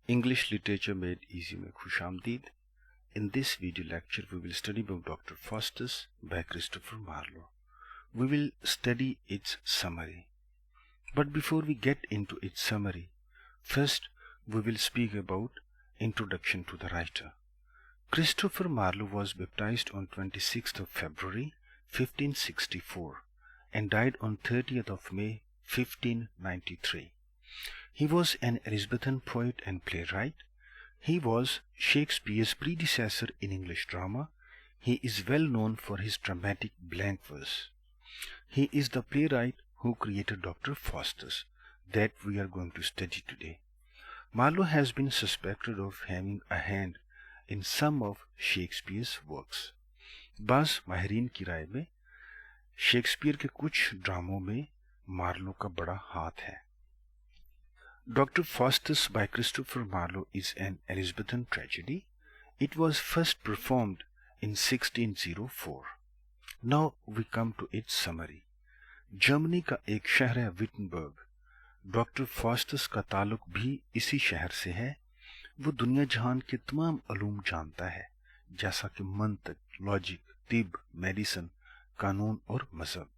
English Literature Made Easy में खुश आमदीद. In this video lecture we will study about Dr. Faustus by Christopher Marlowe. We will study its summary. But before we get into its summary, first we will speak about introduction to the writer. Christopher Marlowe was baptized on 26th of February 1564 and died on 30th of May 1593. He was an Elizabethan poet and playwright. He was Shakespeare's predecessor in English drama. He is well known for his dramatic blank verse. He is the playwright who created Dr. Faustus that we are going to study today. Marlowe has been suspected of having a hand in some of Shakespeare's works. बाज़ माहिरीन की राय में Shakespeare के कुछ ड्रामों में Marlowe का बड़ा हाथ है. Dr. Faustus by Christopher Marlowe is an Elizabethan tragedy. It was first performed in 1604. Now we come to its summary. Germany का एक शहर है विटनबर्ग. डॉक्टर फॉस्टस का ताल्लुक भी इसी शहर से है. वो दुनिया जहान के तमाम अलूम जानता है, जैसा कि मंतक, लॉजिक, तिब, मेडिसिन, कानून और मजहब.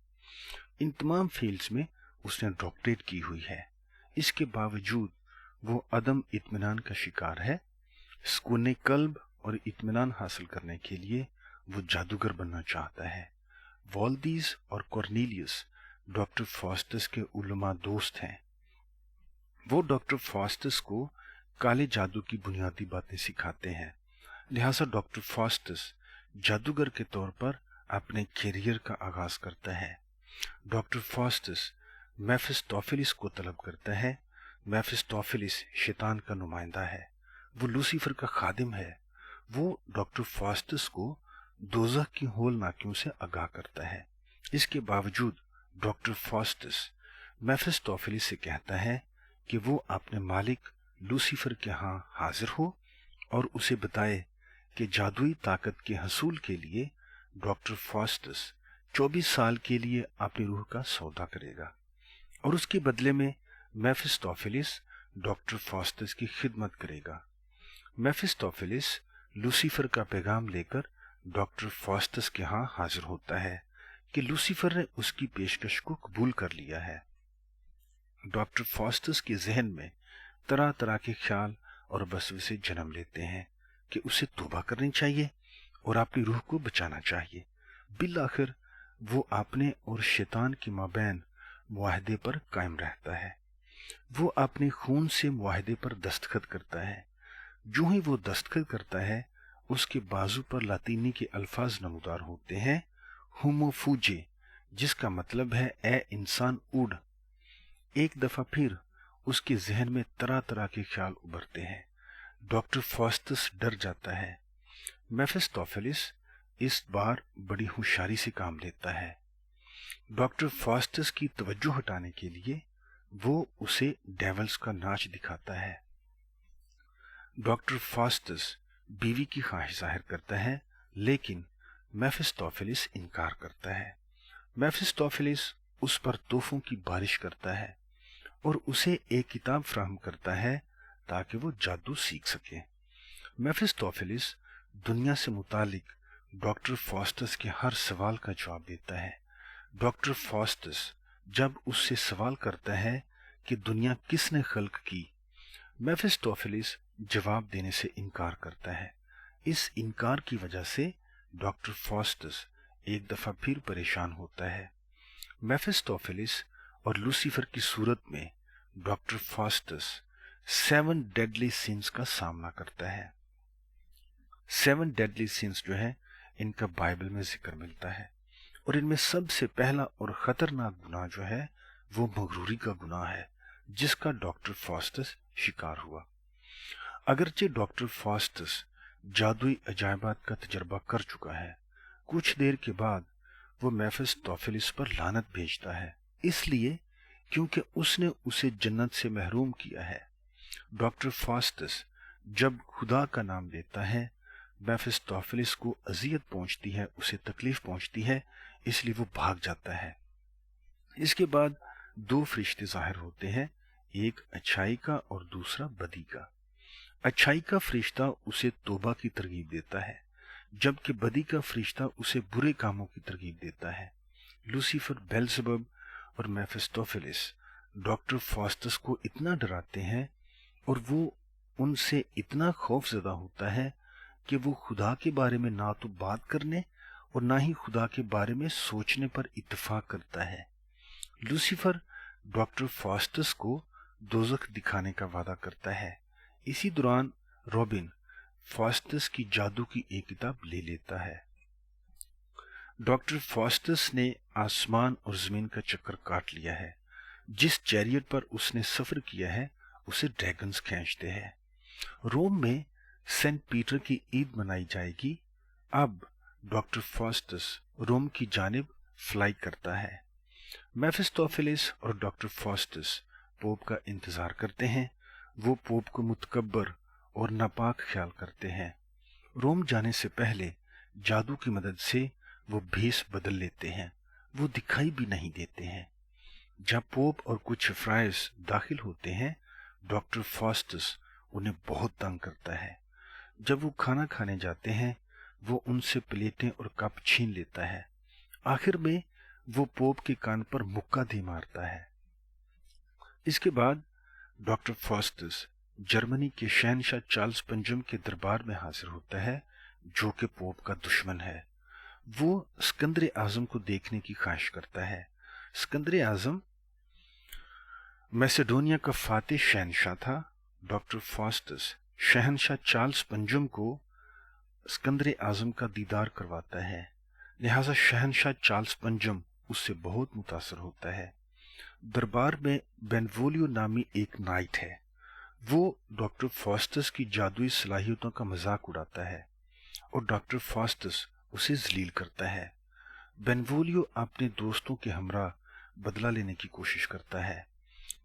इन तमाम फील्ड्स में उसने डॉक्टरेट की हुई है. इसके बावजूद वो अदम इत्मीनान का शिकार है. सुकून कल्ब और इत्मीनान हासिल करने के लिए वो जादूगर बनना चाहता है. वॉल्डीज और कॉर्नेलियस डॉक्टर फॉस्टस के उलमा दोस्त हैं. वो डॉक्टर फॉस्टस को काले जादू की बुनियादी बातें सिखाते हैं. लिहाजा डॉक्टर फॉस्टस जादूगर के तौर पर अपने कैरियर का आगाज करता है. डॉक्टर फॉस्टस मेफिस्टोफेलिस को तलब करता है. मेफिस्टोफेलिस शैतान का नुमाइंदा है. वो लूसीफर का खादिम है. वो डॉक्टर फॉस्टस को दोज़ख की होलनाकियों से आगाह करता है. इसके बावजूद डॉक्टर फॉस्टस मेफिस्टोफेलिस से कहता है कि वो अपने मालिक लूसीफर के यहाँ हाजिर हो और उसे बताए कि जादुई ताकत के हसूल के लिए डॉक्टर फॉस्टस 24 साल के लिए अपनी रूह का सौदा करेगा और उसके बदले में मेफिस्टोफेलिस डॉक्टर फॉस्टस की खिदमत करेगा. मेफिस्टोफेलिस लूसीफर का पैगाम लेकर डॉक्टर फॉस्टस के यहाँ हाजिर होता है कि लूसीफर ने उसकी पेशकश को कबूल कर लिया है. डॉक्टर फॉस्टस के जहन में तरह तरह के ख्याल और वसवसे जन्म लेते हैं कि उसे तौबा करनी चाहिए और अपनी रूह को बचाना चाहिए. बिलाखिर वो अपने और शैतान के माबैन मुआहदे पर कायम रहता है. वो अपने खून से मुआहदे पर दस्तखत करता है. जो ही वो दस्तखत करता है उसके बाजू पर लातीनी के अल्फाज नमूदार होते हैं, होमो फूजे, जिसका मतलब है ए इंसान उड़. एक दफा फिर उसके जहन में तरह तरह के ख्याल उभरते हैं. डॉक्टर फॉस्टस डर जाता है. मेफिस्टोफेलिस इस बार बड़ी होशियारी से काम लेता है. डॉक्टर फॉस्टस की तवज्जो हटाने के लिए वो उसे डेवल्स का नाच दिखाता है. डॉक्टर फॉस्टस बीवी की ख्वाहिश जाहिर करता है, लेकिन मेफिस्टोफेलिस इनकार करता है. मेफिस्टोफेलिस उस पर तोहफों की बारिश करता है और उसे एक किताब फराहम करता है ताकि वो जादू सीख सके. मेफिस्टोफेलिस दुनिया से मुतालिक डॉक्टर फॉस्टस के हर सवाल का जवाब देता है. डॉक्टर फॉस्टस जब उससे सवाल करता है कि दुनिया किसने खल्क की, मेफिस्टोफेलिस जवाब देने से इनकार करता है. इस इनकार की वजह से डॉक्टर फॉस्टस एक दफा फिर परेशान होता है. मेफिस्टोफेलिस और लूसीफर की सूरत में डॉक्टर फॉस्टस 7 डेडली सिंस का सामना करता है. 7 डेडली सिंस जो है इनका बाइबल में जिक्र मिलता है और इनमें सबसे पहला और खतरनाक गुनाह जो है वो मगरूरी का गुनाह है, जिसका डॉक्टर फॉस्टस शिकार हुआ. अगरचे डॉक्टर फॉस्टस जादुई अजायबात का तजर्बा कर चुका है, कुछ देर के बाद वो मेफिस्टोफेलिस पर लानत भेजता है, इसलिए क्योंकि उसने उसे जन्नत से महरूम किया है. डॉक्टर फॉस्टस जब खुदा का नाम लेता है, मेफिस्टोफेलिस को अजियत पहुंचती है, उसे तकलीफ पहुंचती है, इसलिए वो भाग जाता है. इसके बाद 2 फरिश्ते जाहिर होते हैं, एक अच्छाई का और दूसरा बदी का. अच्छाई का फरिश्ता उसे तौबा की तरगीब देता है, जबकि बदी का फरिश्ता उसे बुरे कामों की तरगीब देता है। लूसीफर, बेल्ज़ेबub और मेफिस्टोफेलिस डॉक्टर फॉस्टस को इतना डराते हैं और वो उनसे इतना खौफजदा होता है कि वो खुदा के बारे में ना तो बात करने और ना ही खुदा के बारे में सोचने पर इत्तेफाक करता है। लूसीफर डॉक्टर फॉस्टस को दोज़ख दिखाने का वादा करता है। इसी दौरान रॉबिन फॉस्टस की जादू की एक किताब ले लेता है। डॉक्टर फॉस्टस ने आसमान और जमीन का चक्कर काट लिया है। जिस चैरियट पर उसने सफर किया है उसे ड्रैगन्स खींचते हैं। रोम में सेंट पीटर की ईद मनाई जाएगी। अब डॉक्टर फॉस्टस रोम की जानिब फ्लाई करता है। मेफिस्टोफेलिस और डॉक्टर फॉस्टस पोप का इंतजार करते हैं। वो पोप को मुतकब्बर और नापाक ख्याल करते हैं। रोम जाने से पहले जादू की मदद से वो भेष बदल लेते हैं। वो दिखाई भी नहीं देते हैं। जब पोप और कुछ फ्राइस दाखिल होते हैं, डॉक्टर फॉस्टस उन्हें बहुत तंग करता है। जब वो खाना खाने जाते हैं, वो उनसे प्लेटें और कप छीन लेता है। आखिर में वो पोप के कान पर मुक्का दे मारता है। इसके बाद डॉक्टर फॉस्टस जर्मनी के शहनशाह चार्ल्स पंजम के दरबार में हाजिर होता है, जो कि पोप का दुश्मन है। वो सिकंदर आजम को देखने की ख्वाहिश करता है। सिकंदर आजम मैसेडोनिया का फातेह शहनशाह था। डॉक्टर फॉस्टस शहनशाह चार्ल्स पंजम को सिकंदर आजम का दीदार करवाता है, लिहाजा शहनशाह चार्ल्स पंजम उससे बहुत मुतासर होता है। दरबार में बेनवोलियो नामी एक नाइट है। वो डॉक्टर फॉस्टस की जादुई सलाहियतों का मजाक उड़ाता है और डॉक्टर फॉस्टस उसे जलील करता है। बेनवोलियो अपने दोस्तों के हमरा बदला लेने की कोशिश करता है।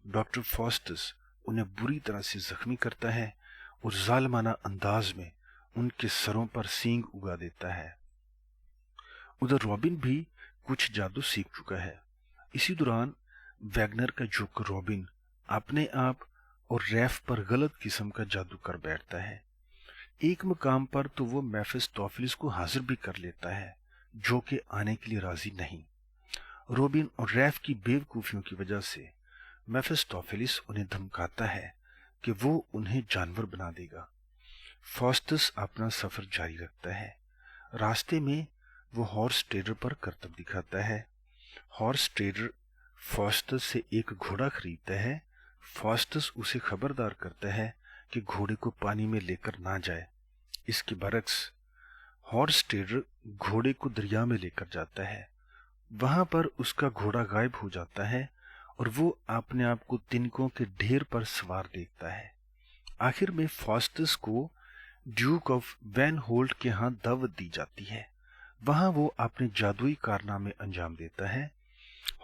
डॉक्टर फॉस्टस उन्हें बुरी तरह से जख्मी करता है और जालिमाना अंदाज में उनके सरों पर सींग उगा देता है। उधर रॉबिन भी कुछ जादू सीख चुका है। इसी दौरान वैगनर का जोकर रॉबिन अपने आप और रैफ पर गलत किस्म का जादू कर बैठता है। एक मकाम पर तो वो मेफिस्टोफेलिस को हाजिर भी कर लेता है, जो कि आने के लिए राजी नहीं। रॉबिन और रैफ की बेवकूफियों की वजह से मेफिस्टोफेलिस उन्हें धमकाता है कि वो उन्हें जानवर बना देगा। फॉस्टस अपना सफर जारी रखता है। रास्ते में वो हॉर्स ट्रेडर पर करतब दिखाता है। हॉर्स ट्रेडर फॉस्टस से एक घोड़ा खरीदता है। फॉस्टस उसे खबरदार करता है कि घोड़े को पानी में लेकर ना जाए। इसके बरक्स हॉर्स ट्रेडर घोड़े को दरिया में लेकर जाता है। वहां पर उसका घोड़ा गायब हो जाता है और वो अपने आप को तिनकों के ढेर पर सवार देखता है। आखिर में फॉस्टस को ड्यूक ऑफ वैन होल्ट के यहाँ दावत दी जाती है। वहां वो अपने जादुई कारनामे अंजाम देता है।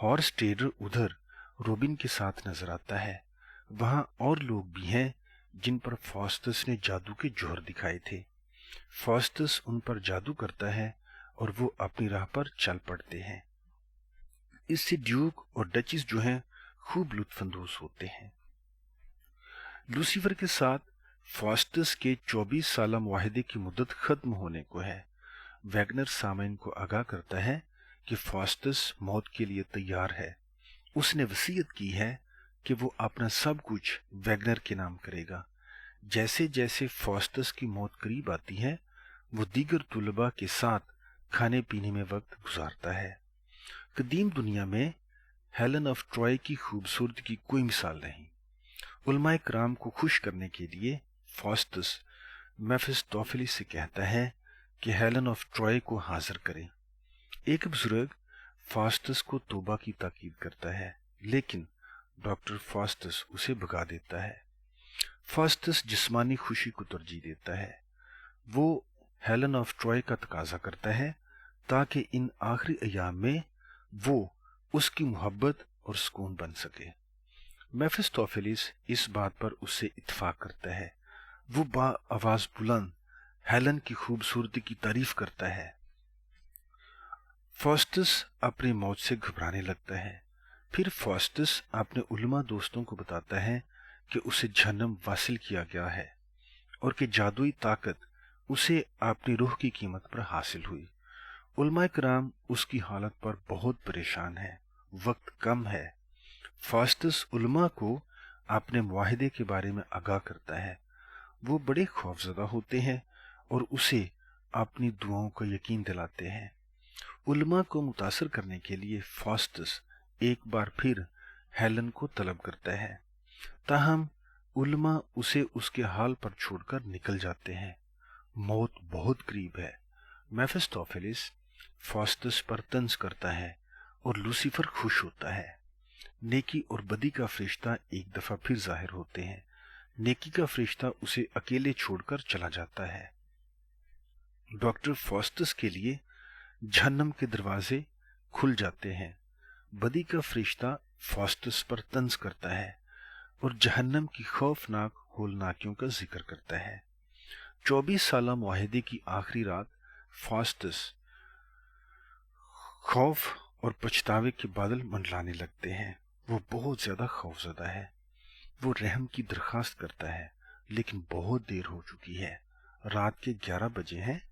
हॉर्स ट्रेडर उधर रॉबिन के साथ नजर आता है। वहां और लोग भी हैं जिन पर फॉस्टस ने जादू के जोहर दिखाए थे। फॉस्टस उन पर जादू करता है और वो अपनी राह पर चल पड़ते हैं। इससे ड्यूक और डचिस जो हैं खूब लुत्फानंदोज होते हैं। लूसीफर के साथ फॉस्टस के 24 साला मुआहदे की मुद्दत खत्म होने को है। वैगनर सामईन को आगाह करता है कि फॉस्टस मौत के लिए तैयार है। उसने वसीयत की है कि वो अपना सब कुछ वैगनर के नाम करेगा। जैसे जैसे फॉस्टस की मौत करीब आती है, वो दीगर तुलबा के साथ खाने पीने में वक्त गुजारता है। कदीम दुनिया में हेलन ऑफ ट्रॉय की खूबसूरती की कोई मिसाल नहीं। उलमाए कराम को खुश करने के लिए फॉस्टस मेफिस्टोफेलिस से कहता है कि हेलन ऑफ ट्रॉय को हाजिर करें। एक बुजुर्ग फॉस्टस को तौबा की ताकीद करता है, लेकिन डॉक्टर फॉस्टस उसे भगा देता है। फॉस्टस जिस्मानी खुशी को तरजीह देता है। वो हेलन ऑफ ट्रॉय का तकाजा करता है ताकि इन आखिरी अयाम में वो उसकी मोहब्बत और सुकून बन सके। मेफिस्टोफेलिस इस बात पर उससे इत्तेफाक करता है। वो बा आवाज बुलंद हेलन की खूबसूरती की तारीफ करता है। फॉस्टस अपनी मौत से घबराने लगता है। फिर फॉस्टस अपने उलमा दोस्तों को बताता है कि उसे जहन्नम वासिल किया गया है। और कि जादुई ताकत उसे अपनी रूह की कीमत पर हासिल हुई। उलमा कराम उसकी हालत पर बहुत परेशान है, वक्त कम है। फास्टस उलमा को अपने मुआहिदे के बारे में आगाह करता है। वो बड़े खौफजदा होते हैं और उसे अपनी दुआओं का यकीन दिलाते हैं। उलमा को मुतासर करने के लिए फास्टस एक बार फिर हेलन को तलब करता है, ताहम उलमा उसे उसके हाल पर छोड़कर निकल जाते हैं। मौत बहुत करीब है। मेफिस्टोफेलिस फास्टस पर तंज करता है और लूसीफर खुश होता है। नेकी और बदी का फरिश्ता एक दफा फिर जाहिर होते हैं। नेकी का फरिश्ता उसे अकेले छोड़कर चला जाता है। डॉक्टर फास्टस के लिए जहन्नम के दरवाजे खुल जाते हैं। बदी का फरिश्ता फास्टस पर तंज करता है और जहन्नम की खौफनाक होलनाकियों का जिक्र करता है। 24 साला मुआहिदे की आखिरी रात फास्टस खौफ और पछतावे के बादल मंडलाने लगते हैं। वो बहुत ज्यादा खौफजदा है। वो रहम की दरखास्त करता है, लेकिन बहुत देर हो चुकी है। रात के 11 बजे हैं।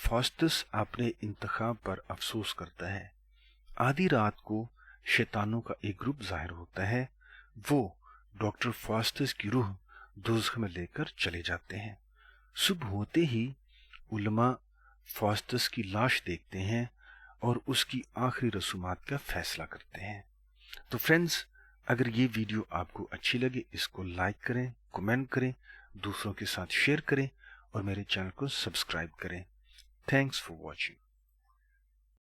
फास्टस अपने इंतखाब पर अफसोस करता है। आधी रात को शैतानों का एक ग्रुप जाहिर होता है। वो डॉक्टर फास्टस की रूह दोज़ख में लेकर चले जाते हैं। सुबह होते ही उलमा फास्टस की लाश देखते हैं और उसकी आखिरी रसूमात का फैसला करते हैं। तो फ्रेंड्स, अगर ये वीडियो आपको अच्छी लगे, इसको लाइक करें, कमेंट करें, दूसरों के साथ शेयर करें और मेरे चैनल को सब्सक्राइब करें। Thanks for watching.